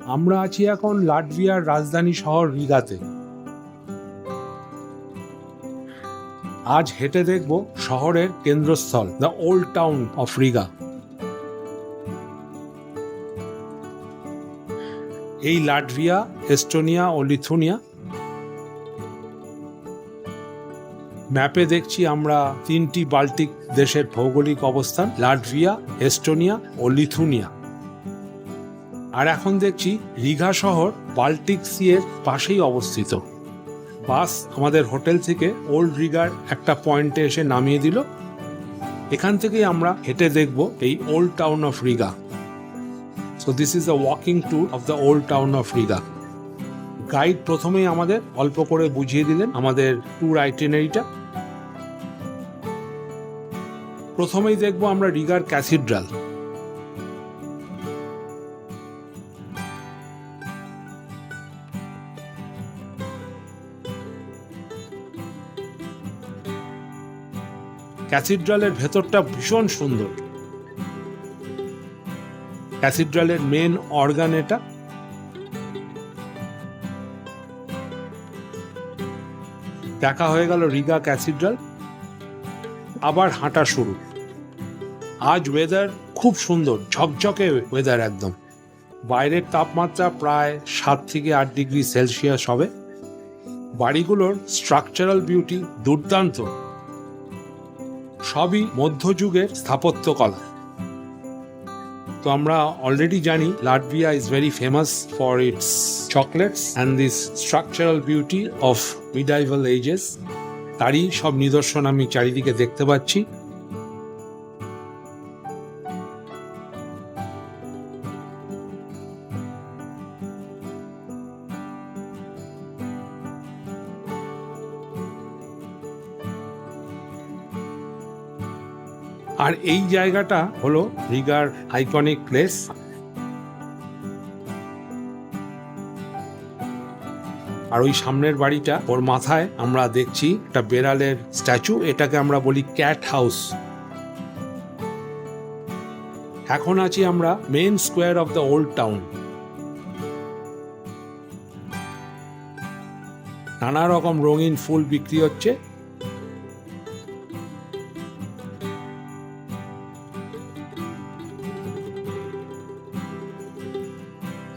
আমরা আছি এখন লাটভিয়ার রাজধানী শহর রিগাতে। আজ হেঁটে দেখব শহরের কেন্দ্রস্থল, the old town of Riga. এই লাটভিয়া, এস্টোনিয়া ও লিথুনিয়া। ম্যাপে দেখছি আমরা তিনটি বাল্টিক দেশের ভৌগোলিক অবস্থান, লাটভিয়া, এস্টোনিয়া ও লিথুনিয়া। আর এখন দেখছি রিগা শহর বাল্টিক সি এর পাশেই অবস্থিত। বাস আমাদের হোটেল থেকে ওল্ড রিগার একটা পয়েন্টে এসে নামিয়ে দিল। এখান থেকেই আমরা হেঁটে দেখব এই old town of Riga. So this is a walking tour of the old town of Riga. Guide প্রথমেই আমাদের অল্প করে বুঝিয়ে দিলেন আমাদের ট্যুর আইটিনারিটা। প্রথমেই দেখব আমরা রিগার ক্যাথিড্রাল। ক্যাথিড্রালের ভেতরটা ভীষণ সুন্দর। ক্যাথিড্রালের মেন অর্গান এটা। দেখা হয়ে গেল রিগা ক্যাথিড্রাল। আবার হাঁটা শুরু। আজ ওয়েদার খুব সুন্দর, ঝকঝকে ওয়েদার একদম। বাইরের তাপমাত্রা প্রায় 7 থেকে 8 ডিগ্রি সেলসিয়াস হবে। বাড়িগুলোর স্ট্রাকচারাল বিউটি দুর্দান্ত, সবই মধ্যযুগের স্থাপত্যকলা। তো আমরা অলরেডি জানি Latvia is very famous for its chocolates and this structural beauty of medieval ages. তারই সব নিদর্শন আমি চারিদিকে দেখতে পাচ্ছি। আর এই জায়গাটা হলো রিগার আইকনিক প্লেস। আর ওই সামনের বাড়িটা, ওর মাথায় আমরা দেখছি একটা বেড়ালের স্ট্যাচু। এটাকে আমরা বলি ক্যাট হাউস। এখন আছি আমরা main square of the old town. নানা রকম রঙিন ফুল বিক্রি হচ্ছে।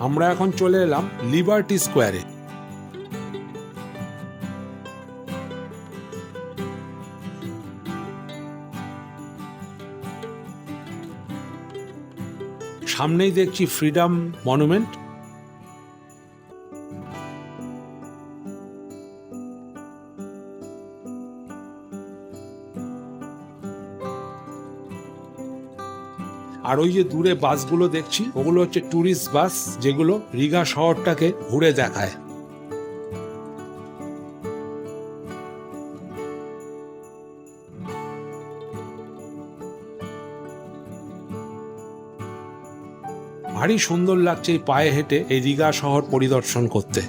আমরা এখন চলে এলাম লিবার্টি স্কোয়ারে। সামনেই দেখছি ফ্রিডম মনুমেন্ট। আর ওই যে দূরে বাসগুলো দেখছি, ওগুলো হচ্ছে ট্যুরিস্ট বাস, যেগুলো রিগা শহরটাকে ঘুরে দেখায়। ভারী সুন্দর লাগছে এই পায়ে হেঁটে এই রিগা শহর পরিদর্শন করতে।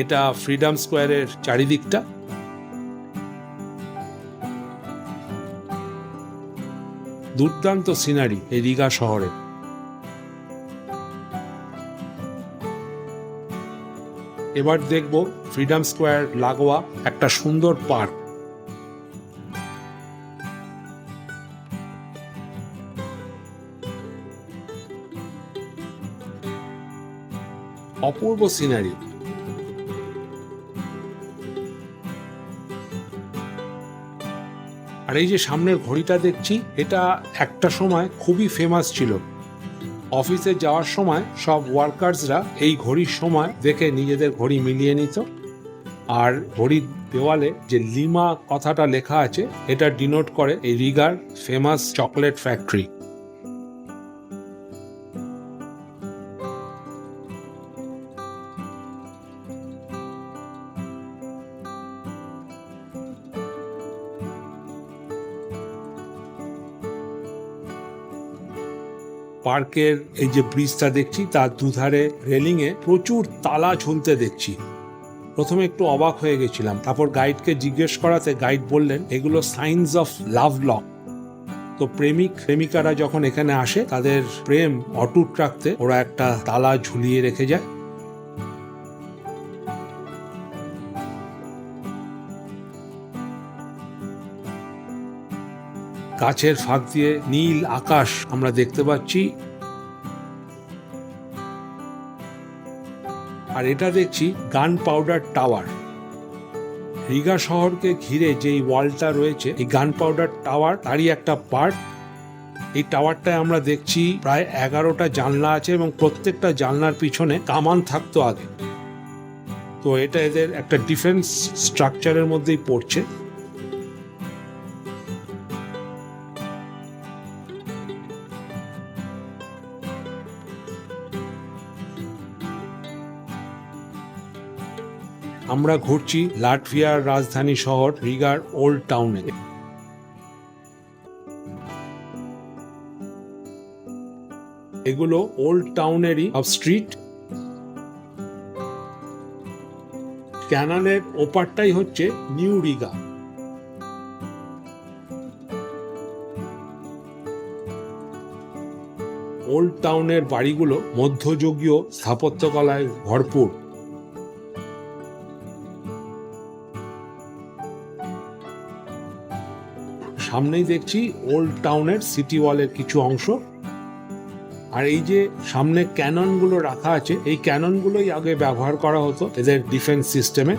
এটা ফ্রিডম স্কোয়ারের চারিদিকটা। দুর্দান্ত সিনারি এই রিগা শহরে। এবার দেখব ফ্রিডম স্কোয়ার লাগোয়া একটা সুন্দর পার্ক। অপূর্ব সিনারি। আর এই যে সামনের ঘড়িটা দেখছি, এটা একটা সময় খুবই ফেমাস ছিল। অফিসে যাওয়ার সময় সব ওয়ার্কার্সরা এই ঘড়ির সময় দেখে নিজেদের ঘড়ি মিলিয়ে নিত। আর ঘড়ির দেওয়ালে যে লিমা কথাটা লেখা আছে, এটা ডিনোট করে এই রিগার ফেমাস চকলেট ফ্যাক্টরি। পার্কের এই যে ব্রিজটা দেখছি, তার দুধারে রেলিংয়ে প্রচুর তালা ঝুলতে দেখছি। প্রথমে একটু অবাক হয়ে গেছিলাম, তারপর গাইডকে জিজ্ঞেস করাতে গাইড বললেন এগুলো সাইন্স অফ লাভ লক। তো প্রেমিক প্রেমিকারা যখন এখানে আসে তাদের প্রেম অটুট রাখতে ওরা একটা তালা ঝুলিয়ে রেখে যায়। গাছের ফাঁক দিয়ে নীল আকাশ আমরা দেখতে পাচ্ছি। আর এটা দেখছি গান পাউডার টাওয়ার। রিগা শহরকে ঘিরে যেই ওয়ালটা রয়েছে, এই গান পাউডার টাওয়ার তারই একটা পার্ট। এই টাওয়ারটায় আমরা দেখছি প্রায় 11টা জানলা আছে এবং প্রত্যেকটা জানলার পিছনে কামান থাকতো আগে। তো এটা এদের একটা ডিফেন্স স্ট্রাকচারের মধ্যেই পড়ছে। আমরা ঘুরছি লাটভিয়ার রাজধানী শহর রিগার ওল্ড টাউনে। এগুলো ওল্ড টাউনেরই সব স্ট্রিট। ক্যানালের ওপারটাই হচ্ছে নিউ রিগা। ওল্ড টাউনের বাড়িগুলো মধ্যযুগীয় স্থাপত্যকলায় ভরপুর। সামনেই দেখছি ওল্ড টাউনের সিটি ওয়ালের কিছু অংশ। আর এই যে সামনে ক্যাননগুলো রাখা আছে, এই ক্যাননগুলোই আগে ব্যবহার করা হতো এদের ডিফেন্স সিস্টেমে।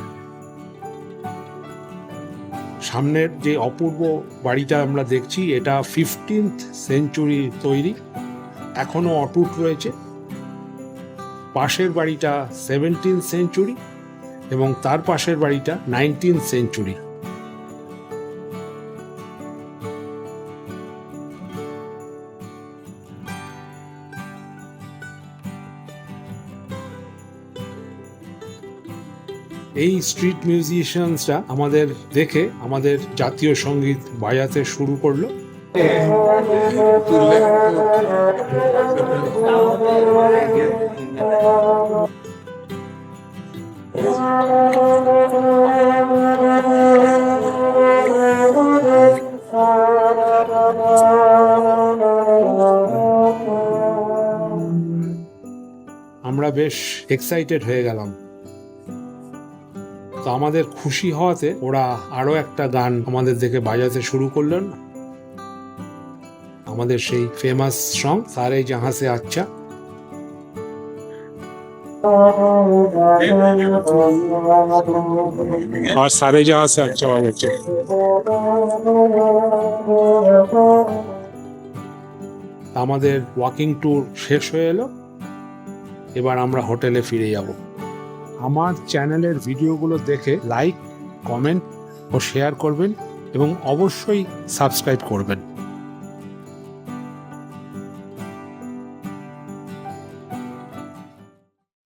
সামনের যে অপূর্ব বাড়িটা আমরা দেখছি, এটা 15th সেঞ্চুরি তৈরি, এখনো অটুট রয়েছে। পাশের বাড়িটা 17th সেঞ্চুরি এবং তার পাশের বাড়িটা 19th সেঞ্চুরি। এই স্ট্রিট মিউজিশিয়ানসরা আমাদের দেখে আমাদের জাতীয় সঙ্গীত বাজাতে শুরু করলো। আমরা বেশ এক্সাইটেড হয়ে গেলাম। তো আমাদের খুশি হওয়াতে ওরা আরো একটা গান আমাদের দেখে বাজাতে শুরু করলেন, আমাদের সেই ফেমাস সং সারে জাহাঁ সে আচ্ছা। আর সারে জাহাঁ সে আচ্ছা বাজাচ্ছে। আমাদের ওয়াকিং ট্যুর শেষ হয়ে এলো, এবার আমরা হোটেলে ফিরে যাব। আমার চ্যানেলের ভিডিওগুলো দেখে লাইক, কমেন্ট ও শেয়ার করবেন এবং অবশ্যই সাবস্ক্রাইব করবেন।